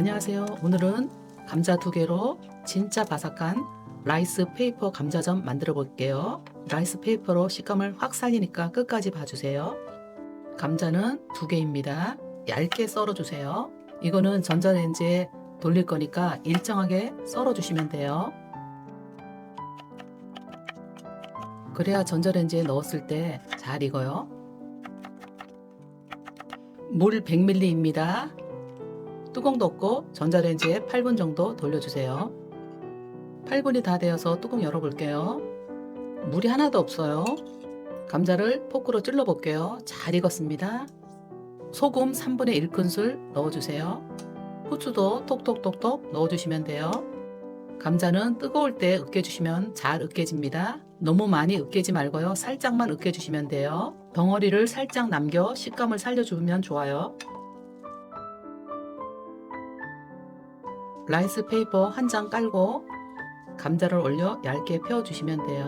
안녕하세요. 오늘은 감자 2개로 진짜 바삭한 라이스 페이퍼 감자전 만들어 볼게요. 라이스 페이퍼로 식감을 확 살리니까 끝까지 봐주세요. 감자는 2개입니다. 얇게 썰어 주세요. 이거는 전자레인지에 돌릴 거니까 일정하게 썰어 주시면 돼요. 그래야 전자레인지에 넣었을 때 잘 익어요. 물 100ml입니다. 뚜껑 덮고 전자레인지에 8분 정도 돌려주세요. 8분이 다 되어서 뚜껑 열어볼게요. 물이 하나도 없어요. 감자를 포크로 찔러 볼게요. 잘 익었습니다. 소금 3분의 1큰술 넣어주세요. 후추도 톡톡톡톡 넣어주시면 돼요. 감자는 뜨거울 때 으깨주시면 잘 으깨집니다. 너무 많이 으깨지 말고요. 살짝만 으깨주시면 돼요. 덩어리를 살짝 남겨 식감을 살려주면 좋아요. 라이스 페이퍼 한 장 깔고 감자를 올려 얇게 펴주시면 돼요.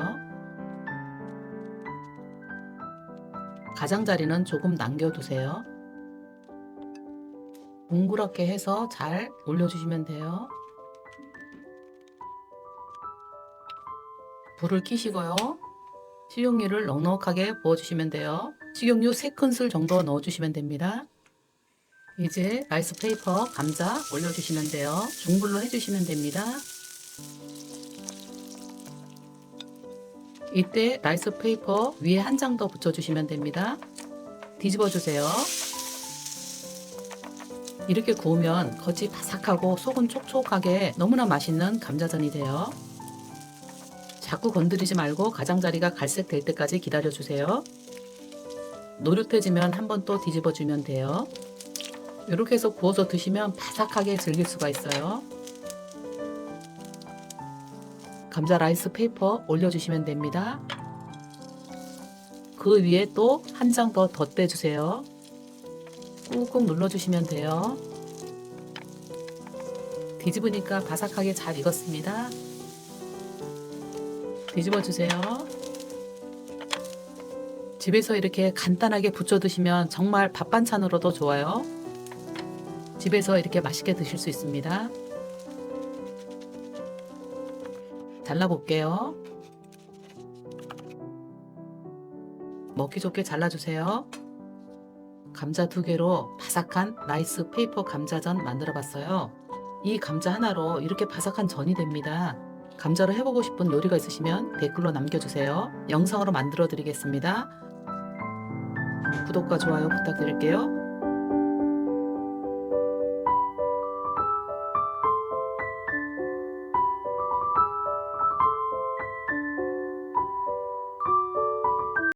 가장자리는 조금 남겨두세요. 둥그렇게 해서 잘 올려주시면 돼요. 불을 켜시고요. 식용유를 넉넉하게 부어주시면 돼요. 식용유 3큰술 정도 넣어주시면 됩니다. 이제 라이스 페이퍼 감자 올려주시면 돼요. 중불로 해주시면 됩니다. 이때 라이스 페이퍼 위에 한 장 더 붙여주시면 됩니다. 뒤집어 주세요. 이렇게 구우면 겉이 바삭하고 속은 촉촉하게 너무나 맛있는 감자전이 돼요. 자꾸 건드리지 말고 가장자리가 갈색 될 때까지 기다려 주세요. 노릇해지면 한 번 또 뒤집어 주면 돼요. 이렇게 해서 구워서 드시면 바삭하게 즐길 수가 있어요. 감자 라이스 페이퍼 올려주시면 됩니다. 그 위에 또 한 장 더 덧대주세요. 꾹꾹 눌러주시면 돼요. 뒤집으니까 바삭하게 잘 익었습니다. 뒤집어주세요. 집에서 이렇게 간단하게 부쳐 드시면 정말 밥 반찬으로도 좋아요. 집에서 이렇게 맛있게 드실 수 있습니다. 잘라볼게요. 먹기 좋게 잘라주세요. 감자 2개로 바삭한 라이스 페이퍼 감자전 만들어 봤어요. 이 감자 하나로 이렇게 바삭한 전이 됩니다. 감자로 해보고 싶은 요리가 있으시면 댓글로 남겨주세요. 영상으로 만들어 드리겠습니다. 구독과 좋아요 부탁드릴게요.